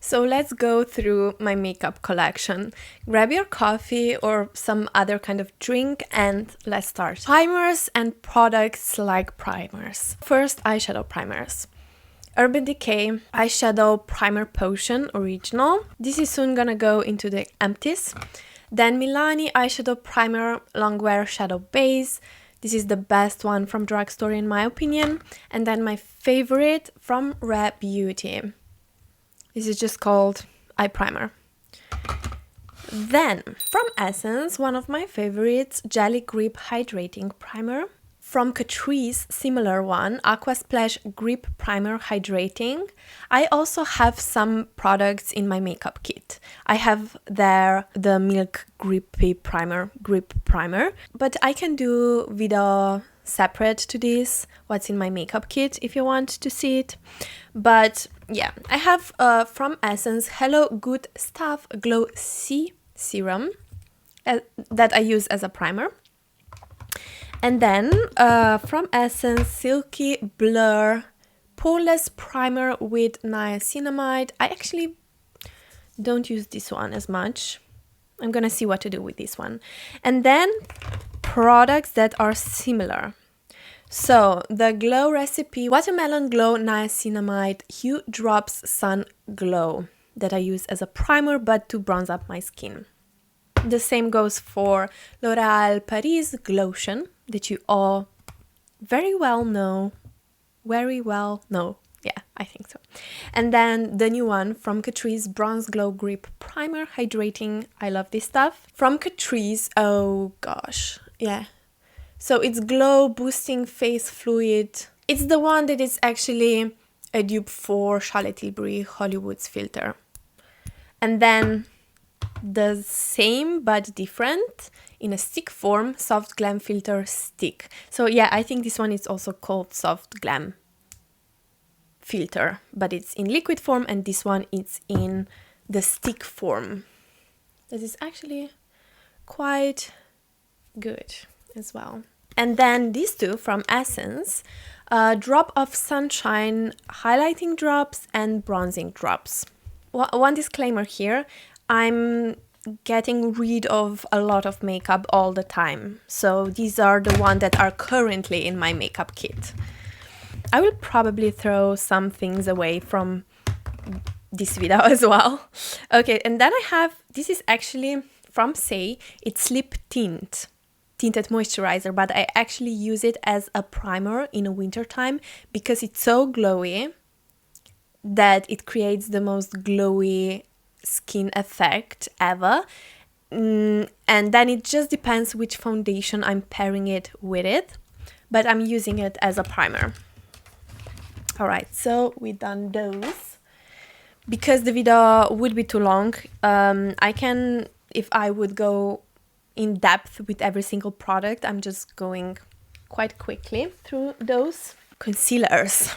So let's go through my makeup collection. Grab your coffee or some other kind of drink and let's start. Primers and products like primers. First, eyeshadow primers. Urban Decay Eyeshadow Primer Potion Original. This is soon gonna go into the empties. Then Milani Eyeshadow Primer Longwear Shadow Base. This is the best one from drugstore in my opinion. And then my favorite from Rare Beauty. This is just called Eye Primer. Then, from Essence, one of my favorites, Jelly Grip Hydrating Primer. From Catrice, similar one, Aqua Splash Grip Primer Hydrating. I also have some products in my makeup kit. I have there the Milk Grip Primer, but I can do video separate to this, what's in my makeup kit, if you want to see it. But yeah, I have from Essence Hello Good Stuff Glow C Serum that I use as a primer. And then from Essence Silky Blur Poreless Primer with Niacinamide. I actually don't use this one as much. I'm gonna see what to do with this one. And then products that are similar. So the Glow Recipe Watermelon Glow Niacinamide Hue Drops Sun Glow that I use as a primer but to bronze up my skin. The same goes for L'Oréal Paris Glotion that you all very well know. Yeah, I think so. And then the new one from Catrice Bronze Glow Grip Primer Hydrating. I love this stuff. From Catrice, oh gosh, yeah. So it's Glow Boosting Face Fluid. It's the one that is actually a dupe for Charlotte Tilbury Hollywood's filter. And then the same but different in a stick form, Soft Glam Filter Stick. So yeah, I think this one is also called Soft Glam Filter, but it's in liquid form, and this one is in the stick form. That is actually quite good as well. And then these two from Essence, Drop of Sunshine Highlighting Drops and Bronzing Drops. One disclaimer here, I'm getting rid of a lot of makeup all the time. So these are the ones that are currently in my makeup kit. I will probably throw some things away from this video as well. Okay, and then I have, this is actually from Say, it's Lip Tinted Moisturizer, but I actually use it as a primer in the winter time because it's so glowy that it creates the most glowy skin effect ever. And then it just depends which foundation I'm pairing it with it, but I'm using it as a primer. All right, so we done those. Because the video would be too long, I can, if I would go in depth with every single product, I'm just going quite quickly through those. Concealers.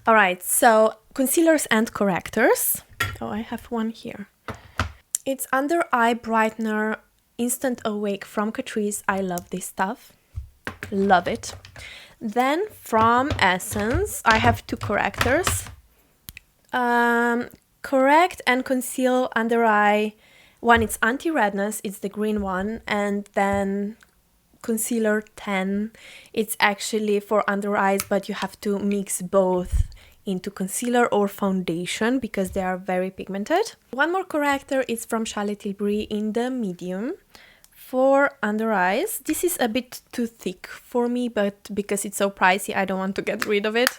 All right, so concealers and correctors. Oh, I have one here. It's Under Eye Brightener Instant Awake from Catrice. I love this stuff. Love it. Then from Essence, I have two correctors. Correct and conceal under eye. One is anti-redness, it's the green one, and then concealer 10. It's actually for under eyes, but you have to mix both into concealer or foundation because they are very pigmented. One more corrector is from Charlotte Tilbury in the medium for under eyes. This is a bit too thick for me, but because it's so pricey, I don't want to get rid of it.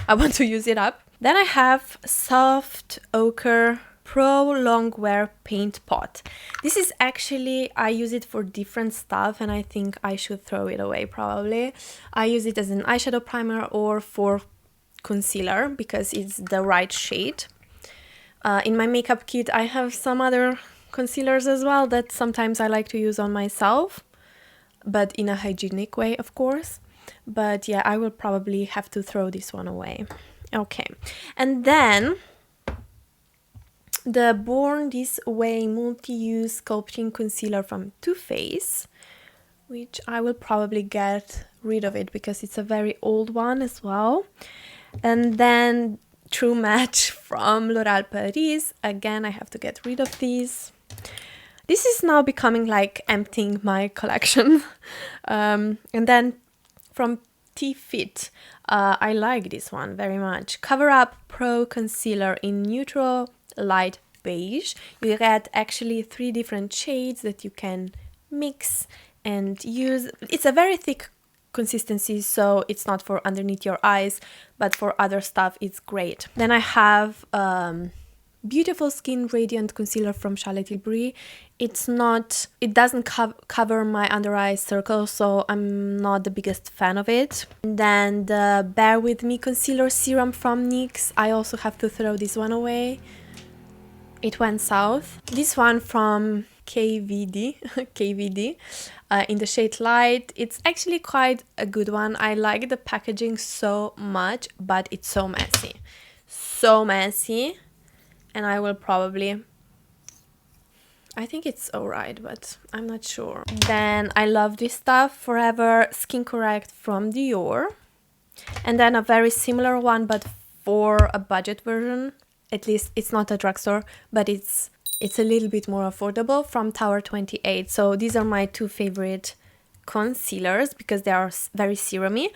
I want to use it up. Then I have Soft Ochre Pro Longwear Paint Pot. This is actually, I use it for different stuff and I think I should throw it away probably. I use it as an eyeshadow primer or for concealer because it's the right shade. In my makeup kit I have some other concealers as well that sometimes I like to use on myself, but in a hygienic way, of course. But yeah, I will probably have to throw this one away. Okay, and then the Born This Way Multi-Use Sculpting Concealer from Too Faced, which I will probably get rid of it because it's a very old one as well. And then True Match from L'Oréal Paris. Again, I have to get rid of these. This is now becoming like emptying my collection. And then from T-Fit, I like this one very much. Cover Up Pro Concealer in Neutral Light Beige. You get actually 3 different shades that you can mix and use. It's a very thick consistency, so it's not for underneath your eyes, but for other stuff it's great. Then I have Beautiful Skin Radiant Concealer from Charlotte Tilbury. It doesn't cover my under eye circle, so I'm not the biggest fan of it. And then the Bear With Me Concealer Serum from NYX. I also have to throw this one away. It went south. This one from KVD, in the shade Light. It's actually quite a good one. I like the packaging so much, but it's so messy. So messy. And I will probably... I think it's alright, but I'm not sure. Then I love this stuff, Forever Skin Correct from Dior. And then a very similar one, but for a budget version. At least it's not a drugstore, but it's a little bit more affordable, from Tower 28. So these are my 2 favorite concealers because they are very serumy.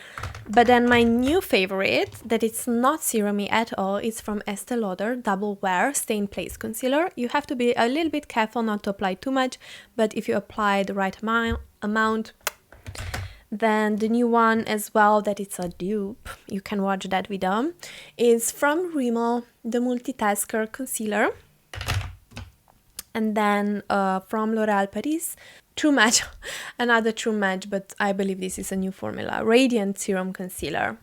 But then my new favorite, that it's not serumy at all, is from Estee Lauder Double Wear Stay in Place Concealer. You have to be a little bit careful not to apply too much, but if you apply the right amount, then the new one as well, that it's a dupe, you can watch that video, is from Rimmel, the Multitasker Concealer. And then from L'Oréal Paris, True Match, another True Match, but I believe this is a new formula, Radiant Serum Concealer.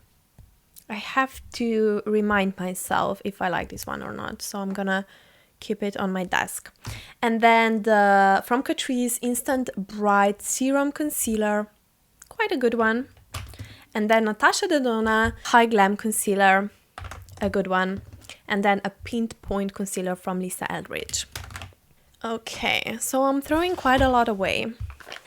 I have to remind myself if I like this one or not, so I'm gonna keep it on my desk. And then from Catrice Instant Bright Serum Concealer, quite a good one. And then Natasha Denona High Glam Concealer, a good one. And then a Pinpoint Concealer from Lisa Eldridge. Okay, so I'm throwing quite a lot away.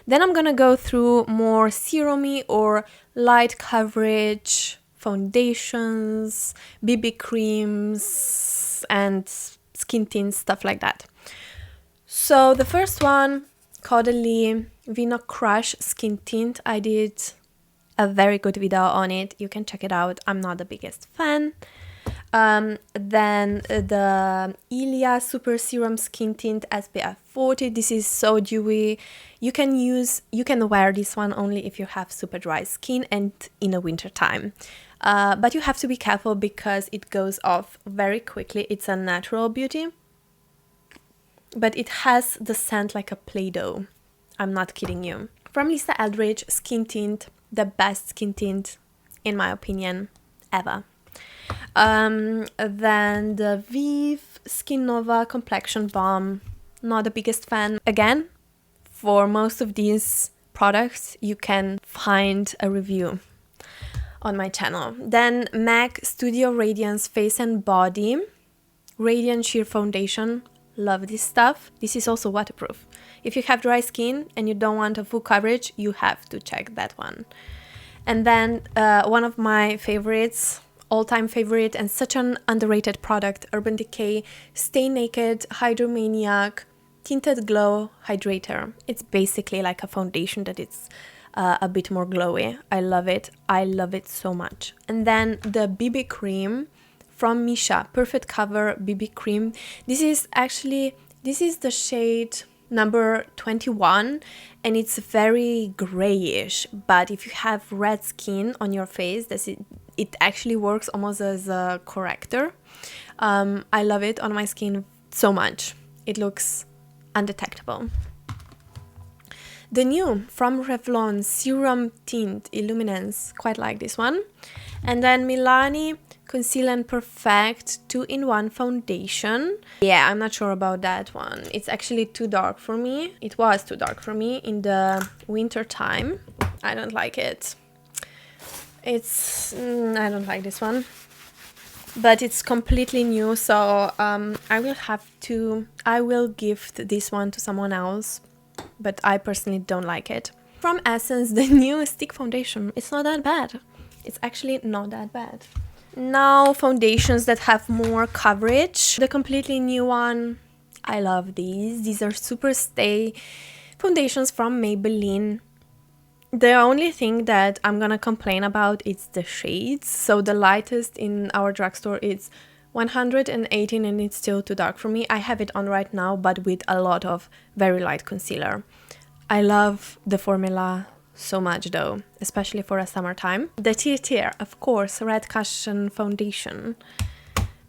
Then I'm gonna go through more serumy or light coverage foundations, BB creams, and skin tints, stuff like that. So the first one, Caudalie Vino Crush Skin Tint. I did a very good video on it. You can check it out. I'm not the biggest fan. Then the Ilia Super Serum Skin Tint SPF 40. This is so dewy. You can wear this one only if you have super dry skin and in the winter time. But you have to be careful because it goes off very quickly. It's a natural beauty, but it has the scent like a Play-Doh. I'm not kidding you. From Lisa Eldridge Skin Tint, the best skin tint in my opinion ever. Then the Vive Skin Nova Complexion Balm, not the biggest fan. Again, for most of these products you can find a review on my channel. Then MAC Studio Radiance Face and Body Radiant Sheer Foundation. Love this stuff. This is also waterproof. If you have dry skin and you don't want a full coverage, you have to check that one. And then one of my favorites, all-time favorite and such an underrated product, Urban Decay Stay Naked Hydromaniac Tinted Glow Hydrator. It's basically like a foundation that it's a bit more glowy. I love it. I love it so much. And then the BB cream from Misha, Perfect Cover BB cream. This is the shade number 21 and it's very grayish, but if you have red skin on your face, it actually works almost as a corrector. I love it on my skin so much. It looks undetectable. The new from Revlon Serum Tint Illuminance, quite like this one. And then Milani Conceal and Perfect 2-in-1 foundation. Yeah, I'm not sure about that one. It's actually too dark for me. It was too dark for me in the winter time. I don't like it. I don't like this one. But it's completely new, so I will gift this one to someone else. But I personally don't like it. From Essence, the new stick foundation. It's not that bad. It's actually not that bad. Now foundations that have more coverage. The completely new one, I love these. These are Super Stay foundations from Maybelline. The only thing that I'm gonna complain about is the shades. So the lightest in our drugstore is 118 and it's still too dark for me. I have it on right now, but with a lot of very light concealer. I love the formula so much though, especially for a summertime. The Tier, of course, Red Cushion Foundation.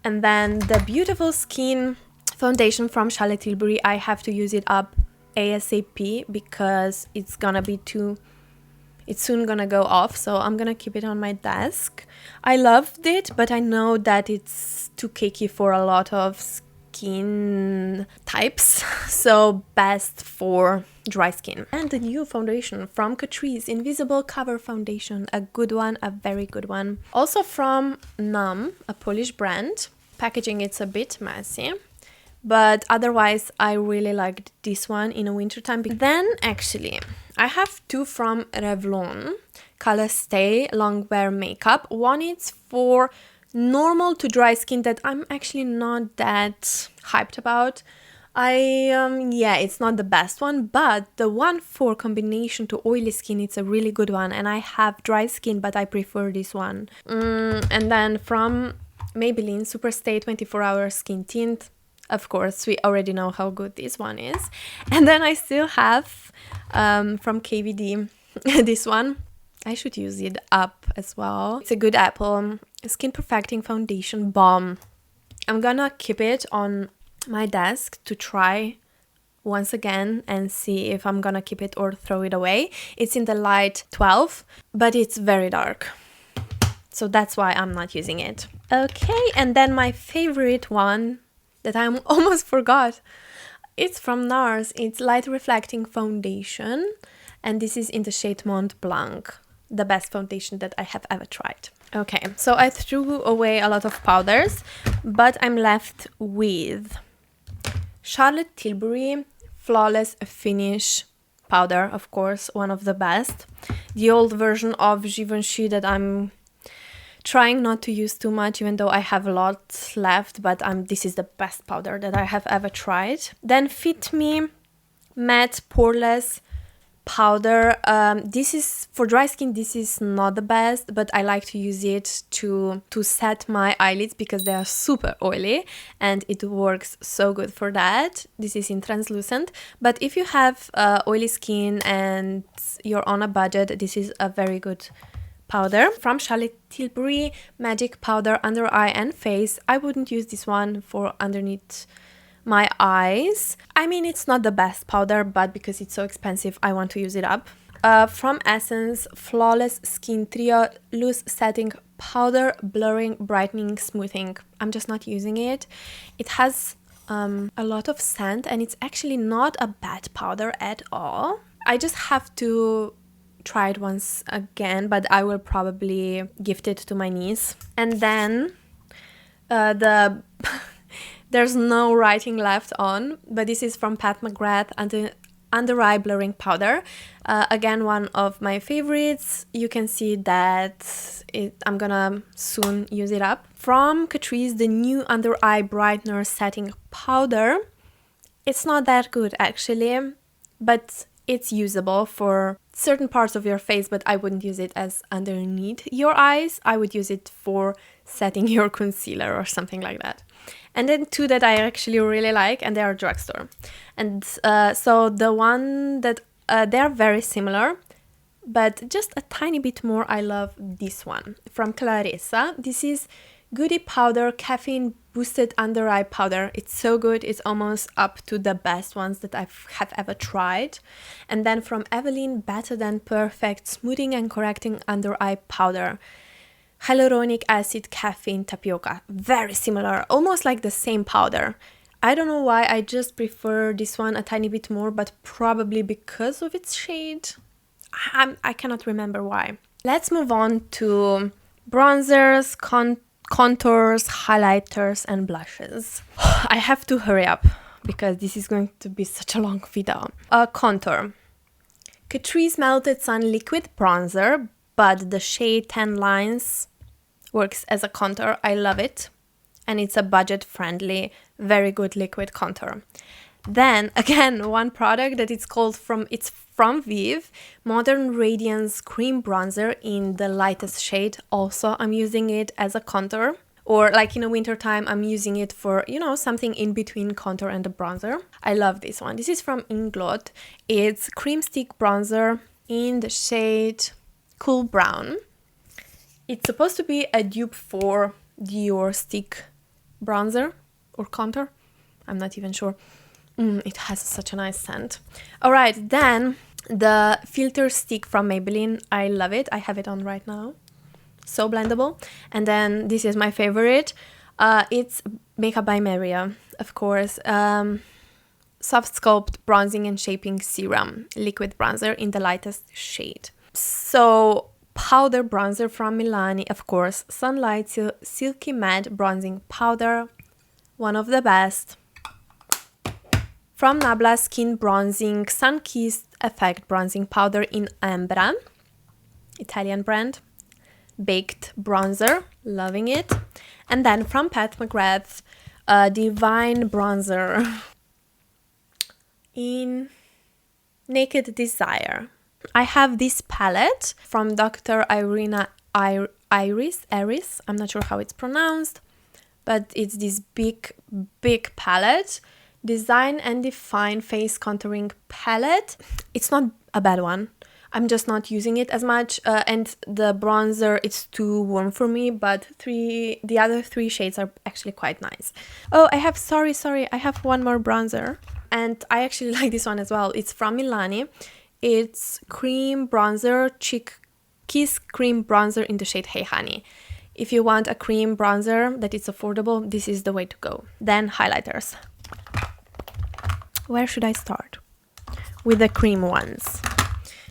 And then the Beautiful Skin foundation from Charlotte Tilbury. I have to use it up ASAP because it's soon gonna go off, so I'm gonna keep it on my desk. I loved it, but I know that it's too cakey for a lot of skin types, so best for dry skin. And the new foundation from Catrice, Invisible Cover Foundation, a good one, a very good one. Also from NUM, a Polish brand. Packaging, it's a bit messy, but otherwise I really liked this one in a wintertime. Then actually I have two from Revlon, Color Stay Long Wear Makeup. One is for normal to dry skin that I'm actually not that hyped about. Yeah, it's not the best one, but the one for combination to oily skin, it's a really good one, and I have dry skin, but I prefer this one. And then from Maybelline, Super Stay 24-Hour Skin Tint. Of course, we already know how good this one is. And then I still have from KVD this one. I should use it up as well. It's a good apple Skin Perfecting Foundation Balm. I'm gonna keep it on my desk to try once again and see if I'm gonna keep it or throw it away. It's in the light 12, but it's very dark, so that's why I'm not using it. Okay, and then my favorite one that I almost forgot, it's from NARS. It's Light Reflecting Foundation, and this is in the shade Mont Blanc, the best foundation that I have ever tried. Okay, so I threw away a lot of powders, but I'm left with Charlotte Tilbury Flawless Finish powder, of course, one of the best. The old version of Givenchy that I'm trying not to use too much, even though I have a lot left, but this is the best powder that I have ever tried. Then Fit Me Matte Poreless powder. This is for dry skin. This is not the best, but I like to use it to set my eyelids because they are super oily, and it works so good for that. This is in translucent, but if you have oily skin and you're on a budget, this is a very good powder. From Charlotte Tilbury, Magic Powder Under Eye and Face. I wouldn't use this one for underneath my eyes. I mean, it's not the best powder, but because it's so expensive, I want to use it up. From Essence, Flawless Skin Trio Loose Setting Powder, Blurring, Brightening, Smoothing. I'm just not using it. It has a lot of scent, and it's actually not a bad powder at all. I just have to try it once again, but I will probably gift it to my niece. And then there's no writing left on, but this is from Pat McGrath Under Eye Blurring Powder. Again, one of my favorites. You can see that I'm gonna soon use it up. From Catrice, the new Under Eye Brightener Setting Powder. It's not that good actually, but it's usable for certain parts of your face, but I wouldn't use it as underneath your eyes. I would use it for setting your concealer or something like that. And then two that I actually really like, and they are drugstore. And so the one that they're very similar, but just a tiny bit more. I love this one from Clarissa. This is Goody Powder Caffeine Boosted Under Eye Powder. It's so good. It's almost up to the best ones that I have ever tried. And then from Evelyn, Better Than Perfect Smoothing and Correcting Under Eye Powder. Hyaluronic acid, caffeine, tapioca. Very similar, almost like the same powder. I don't know why, I just prefer this one a tiny bit more, but probably because of its shade. I cannot remember why. Let's move on to bronzers, contours, highlighters, and blushes. I have to hurry up because this is going to be such a long video. Contour. Catrice Melted Sun Liquid Bronzer, but the shade Tan Lines works as a contour. I love it. And it's a budget-friendly, very good liquid contour. Then, again, one product that it's from Viv, Modern Radiance Cream Bronzer in the lightest shade. Also, I'm using it as a contour. Or like in the winter time, I'm using it for, you know, something in between contour and the bronzer. I love this one. This is from Inglot. It's Cream Stick Bronzer in the shade Cool Brown. It's supposed to be a dupe for Dior Stick Bronzer or contour. I'm not even sure. It has such a nice scent. All right, then the Filter Stick from Maybelline. I love it. I have it on right now. So blendable. And then this is my favorite. It's Makeup by Maria, of course. Soft Sculpt Bronzing and Shaping Serum Liquid Bronzer in the lightest shade. So powder bronzer from Milani, of course. Sunlight Silky Matte Bronzing Powder, one of the best. From Nabla Skin Bronzing Sun Kissed Effect Bronzing Powder in Ambra, Italian brand. Baked Bronzer, loving it. And then from Pat McGrath, Divine Bronzer in Naked Desire. I have this palette from Dr. Irina Iris, I'm not sure how it's pronounced, but it's this big palette. Design and Define Face Contouring Palette. It's not a bad one. I'm just not using it as much, and the bronzer, it's too warm for me, but the other 3 shades are actually quite nice. Oh, I have one more bronzer, and I actually like this one as well. It's from Milani. It's Cream Bronzer, Kiss Cream Bronzer in the shade Hey Honey. If you want a cream bronzer that is affordable, this is the way to go. Then highlighters. Where should I start? With the cream ones.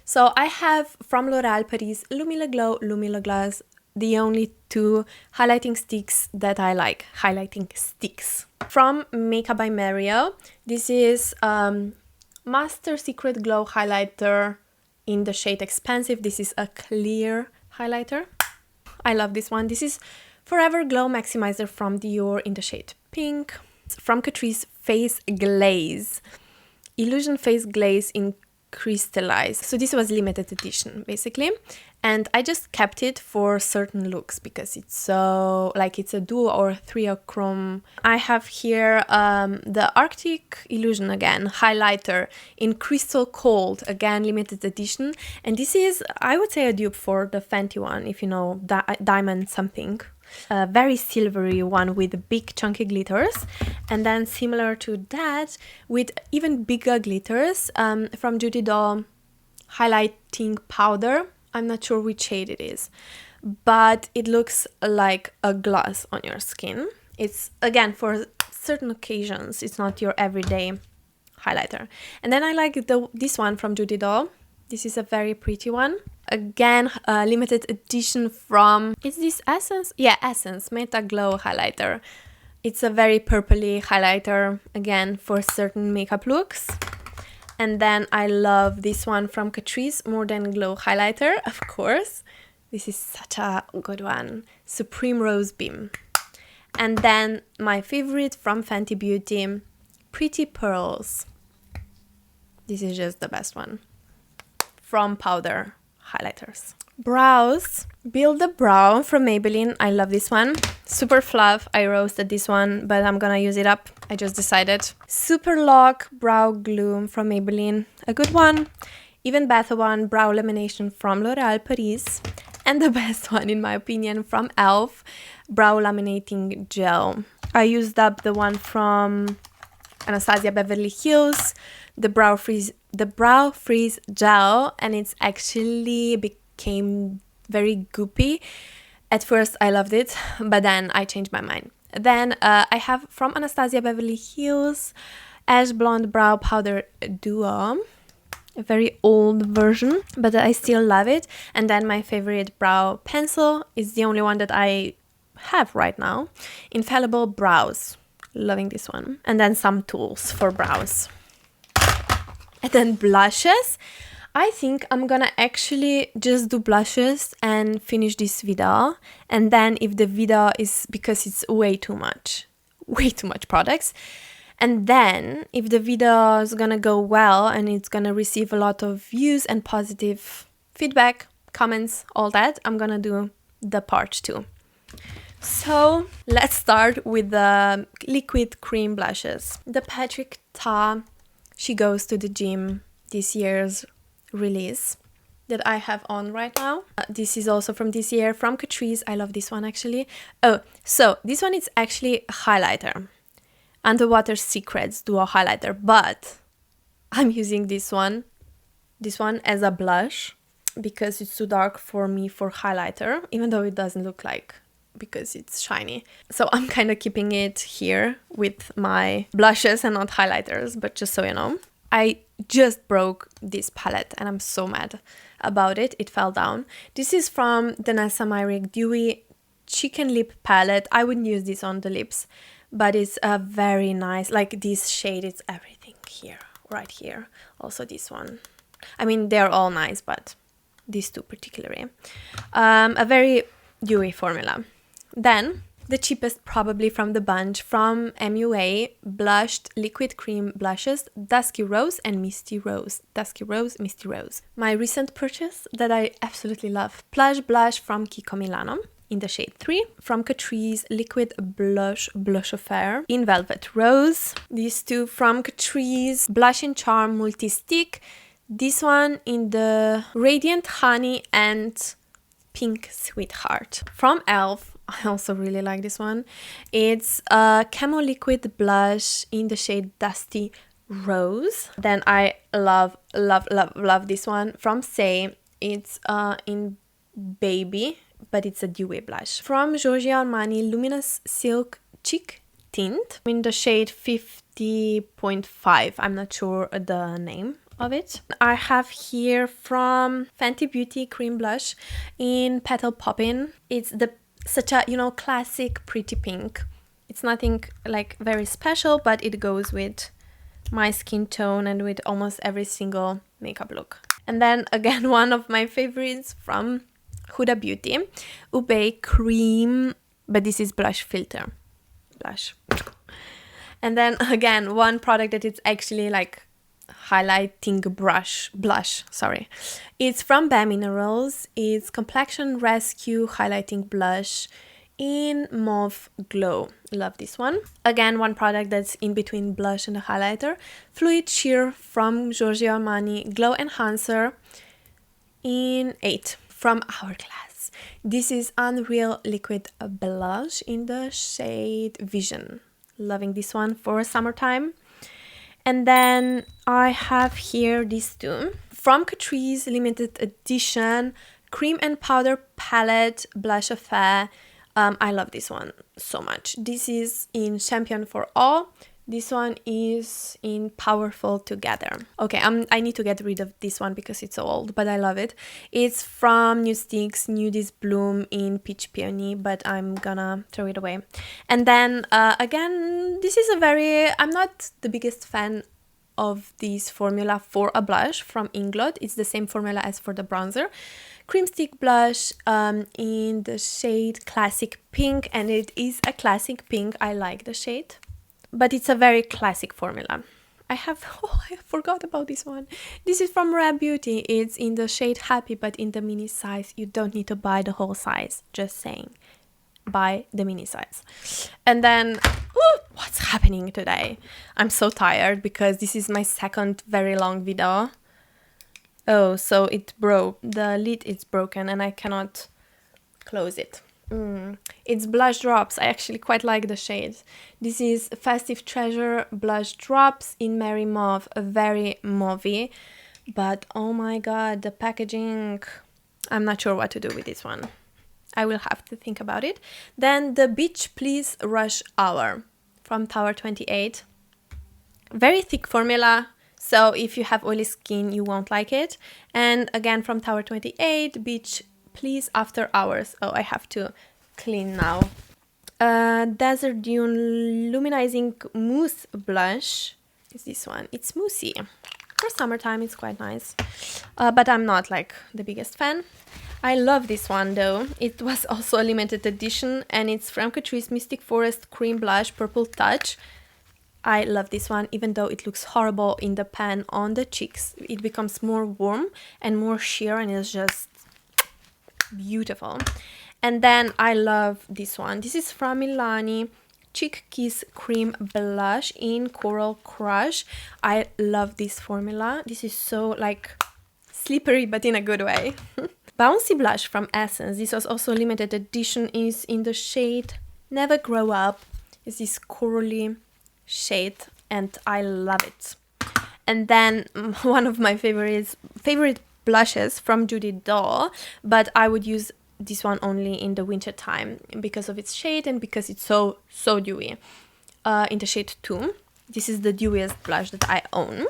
So I have from L'Oréal Paris Lumila Glow, Lumila Glass, the only 2 highlighting sticks that I like. Highlighting sticks. From Makeup by Mario, this is Master Secret Glow Highlighter in the shade Expansive. This is a clear highlighter. I love this one. This is Forever Glow Maximizer from Dior in the shade Pink. From Catrice Face Glaze. Illusion Face Glaze in Crystallized. So this was limited edition basically, and I just kept it for certain looks because it's so like it's a duo or triochrome. I have here the Arctic Illusion again highlighter in Crystal Cold, again limited edition, and this is, I would say, a dupe for the Fenty one, if you know, diamond something. A very silvery one with big chunky glitters, and then similar to that with even bigger glitters from Judy Doll highlighting powder. I'm not sure which shade it is, but it looks like a gloss on your skin. It's again for certain occasions, it's not your everyday highlighter. And then I like this one from Judy Doll. This is a very pretty one. Again, limited edition from, is this Essence? Yeah, Essence Meta Glow highlighter. It's a very purpley highlighter, again, for certain makeup looks. And then I love this one from Catrice, More Than Glow highlighter, of course. This is such a good one. Supreme Rose Beam. And then my favorite from Fenty Beauty, Pretty Pearls. This is just the best one. From Powder highlighters. Brows, Build a Brow from Maybelline. I love this one. Super fluff. I roasted this one, but I'm gonna use it up. I just decided. Super Lock Brow Glue from Maybelline. A good one. Even better one, Brow Lamination from L'Oréal Paris. And the best one, in my opinion, from e.l.f. Brow Laminating Gel. I used up the one from Anastasia Beverly Hills, the Brow Freeze Gel, and it's actually became very goopy. At first I loved it, but then I changed my mind. Then I have from Anastasia Beverly Hills Ash Blonde Brow Powder Duo, a very old version, but I still love it. And then my favorite brow pencil is the only one that I have right now, Infallible Brows. Loving this one. And then some tools for brows. And then blushes. I think I'm gonna actually just do blushes and finish this video. And then if the video is, because it's way too much products. And then if the video is gonna go well and it's gonna receive a lot of views and positive feedback, comments, all that, I'm gonna do the part 2. So let's start with the liquid cream blushes. The Patrick Ta She Goes to the Gym this year's release that I have on right now. This is also from this year, from Catrice. I love this one actually. Oh, so this one is actually a highlighter. Underwater Secrets Duo Highlighter, but I'm using this one as a blush because it's too dark for me for highlighter, even though it doesn't look like, because it's shiny. So I'm kind of keeping it here with my blushes and not highlighters, but just so you know. I just broke this palette and I'm so mad about it. It fell down. This is from the Nessa Myrick Dewy Chicken Lip Palette. I wouldn't use this on the lips, but it's a very nice, like this shade, it's everything here, right here. Also this one. I mean, they're all nice, but these two particularly. A very dewy formula. Then the cheapest probably from the bunch, from MUA, blushed liquid cream blushes, Dusky Rose and Misty Rose. Dusky Rose, Misty Rose. My recent purchase that I absolutely love, Plush Blush from Kiko Milano in the shade 3. From Catrice, Liquid Blush Affair in Velvet Rose. These two from Catrice, Blush and Charm Multi-Stick. This one in the Radiant Honey and Pink Sweetheart. From e.l.f., I also really like this one. It's a Camo Liquid Blush in the shade Dusty Rose. Then I love this one from Say. It's in Baby, but it's a dewy blush. From Giorgio Armani, Luminous Silk Cheek Tint in the shade 50.5. I'm not sure the name of it. I have here from Fenty Beauty Cream Blush in Petal Poppin'. It's such a, classic pretty pink. It's nothing like very special, but it goes with my skin tone and with almost every single makeup look. And then again, one of my favorites from Huda Beauty, Ube Cream, but this is blush filter. Blush. And then again, one product that it's actually like highlighting blush, sorry. It's from Bare Minerals. It's Complexion Rescue Highlighting Blush in Mauve Glow. Love this one. Again, one product that's in between blush and a highlighter. Fluid Sheer from Giorgio Armani Glow Enhancer in 8 from Hourglass. This is Unreal Liquid Blush in the shade Vision. Loving this one for summertime. And then I have here these two. From Catrice Limited Edition Cream and Powder Palette Blush Affair. I love this one so much. This is in Champion for All. This one is in Powerful Together. Okay, I need to get rid of this one because it's so old, but I love it. It's from Nudistix Nudist Bloom in Peach Peony, but I'm gonna throw it away. And then again, this is I'm not the biggest fan of this formula for a blush from Inglot. It's the same formula as for the bronzer. Cream Stick Blush in the shade Classic Pink, and it is a classic pink. I like the shade, but it's a very classic formula. I forgot about this one. This is from Rare Beauty. It's in the shade Happy, but in the mini size. You don't need to buy the whole size, just saying. Buy the mini size. And then, what's happening today? I'm so tired because this is my second very long video. Oh, so it broke. The lid is broken and I cannot close it. It's Blush Drops. I actually quite like the shade. This is Festive Treasure Blush Drops in Merry Mauve. Very mauvey. But oh my god, the packaging. I'm not sure what to do with this one. I will have to think about it. Then the Beach Please Rush Hour from Tower 28. Very thick formula. So if you have oily skin, you won't like it. And again from Tower 28, Beach Please After Hours. Oh, I have to clean now. Desert Dune Luminizing Mousse Blush is this one. It's moussey. For summertime, it's quite nice. But I'm not like the biggest fan. I love this one though. It was also a limited edition and it's from Catrice Mystic Forest Cream Blush Purple Touch. I love this one, even though it looks horrible in the pan on the cheeks. It becomes more warm and more sheer and it's just beautiful. And then I love this one. This is from Milani Cheek Kiss Cream Blush in Coral Crush. I love this formula. This is so like slippery, but in a good way. Bouncy Blush from Essence. This was also limited edition. Is in the shade Never Grow Up. It's this corally shade and I love it. And then one of my favorite blushes from Judy Doll, but I would use this one only in the winter time because of its shade and because it's so dewy. In the shade 2. This is the dewiest blush that I own.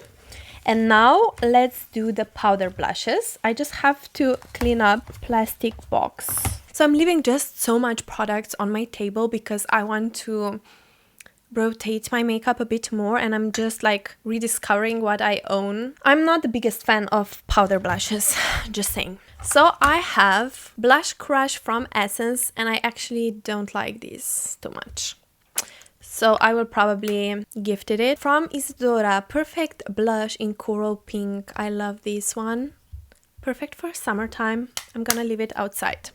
And now let's do the powder blushes. I just have to clean up plastic box. So I'm leaving just so much products on my table because I want to rotate my makeup a bit more and I'm just like rediscovering what I own. I'm not the biggest fan of powder blushes, just saying. So I have Blush Crush from Essence and I actually don't like this too much. So I will probably gift it. From Isadora, Perfect Blush in Coral Pink. I love this one. Perfect for summertime. I'm gonna leave it outside.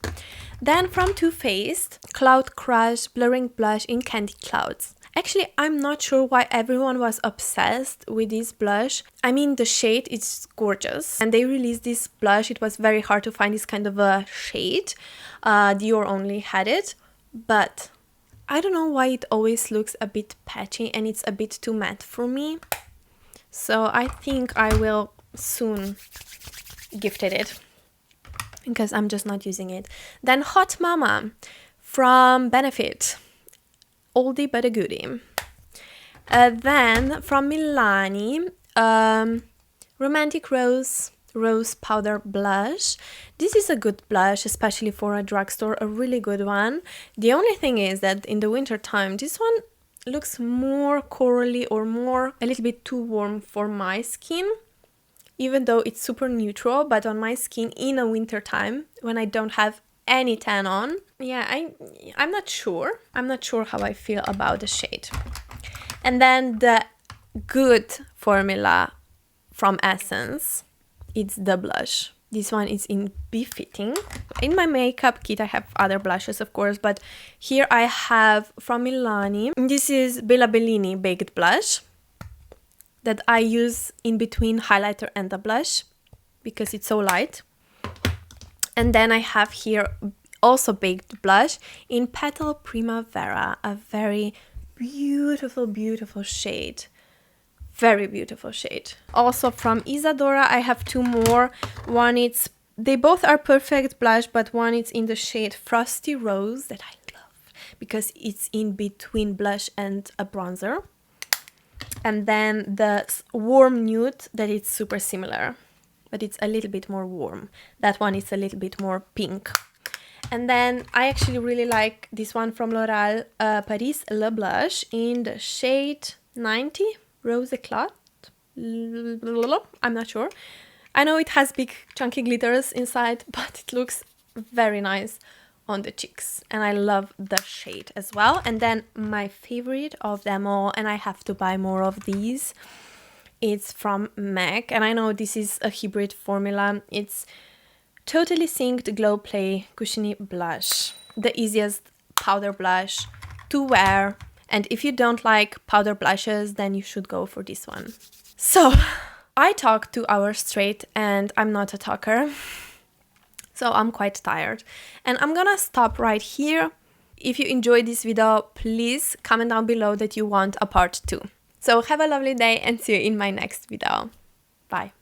Then from Too Faced, Cloud Crush Blurring Blush in Candy Clouds. Actually, I'm not sure why everyone was obsessed with this blush. I mean, the shade is gorgeous. And they released this blush. It was very hard to find this kind of a shade. Dior only had it. But I don't know why it always looks a bit patchy and it's a bit too matte for me. So I think I will soon gift it because I'm just not using it. Then Hot Mama from Benefit. Oldie but a goodie. Then from Milani, Romantic Rose Powder Blush. This is a good blush, especially for a drugstore, a really good one. The only thing is that in the winter time, this one looks more corally or a little bit too warm for my skin. Even though it's super neutral, but on my skin in a winter time, when I don't have any tan on, yeah, I'm not sure. I'm not sure how I feel about the shade. And then the good formula from Essence, it's the blush. This one is in Befitting. In my makeup kit, I have other blushes, of course, but here I have from Milani. This is Bella Bellini Baked Blush that I use in between highlighter and the blush because it's so light. And then I have here also baked blush in Petal Primavera, a very beautiful, beautiful shade. Very beautiful shade. Also from Isadora, I have two more. They both are perfect blush, but one is in the shade Frosty Rose that I love because it's in between blush and a bronzer. And then the Warm Nude that is super similar, but it's a little bit more warm. That one is a little bit more pink. And then I actually really like this one from L'Oréal, Paris Le Blush in the shade 90, Rose Eclat. I'm not sure. I know it has big chunky glitters inside, but it looks very nice on the cheeks. And I love the shade as well. And then my favorite of them all, and I have to buy more of these, it's from MAC. And I know this is a hybrid formula. It's Totally Synced Glow Play Cushiony Blush. The easiest powder blush to wear. And if you don't like powder blushes, then you should go for this one. So, I talked 2 hours straight and I'm not a talker. So I'm quite tired. And I'm gonna stop right here. If you enjoyed this video, please comment down below that you want a part 2. So have a lovely day and see you in my next video. Bye.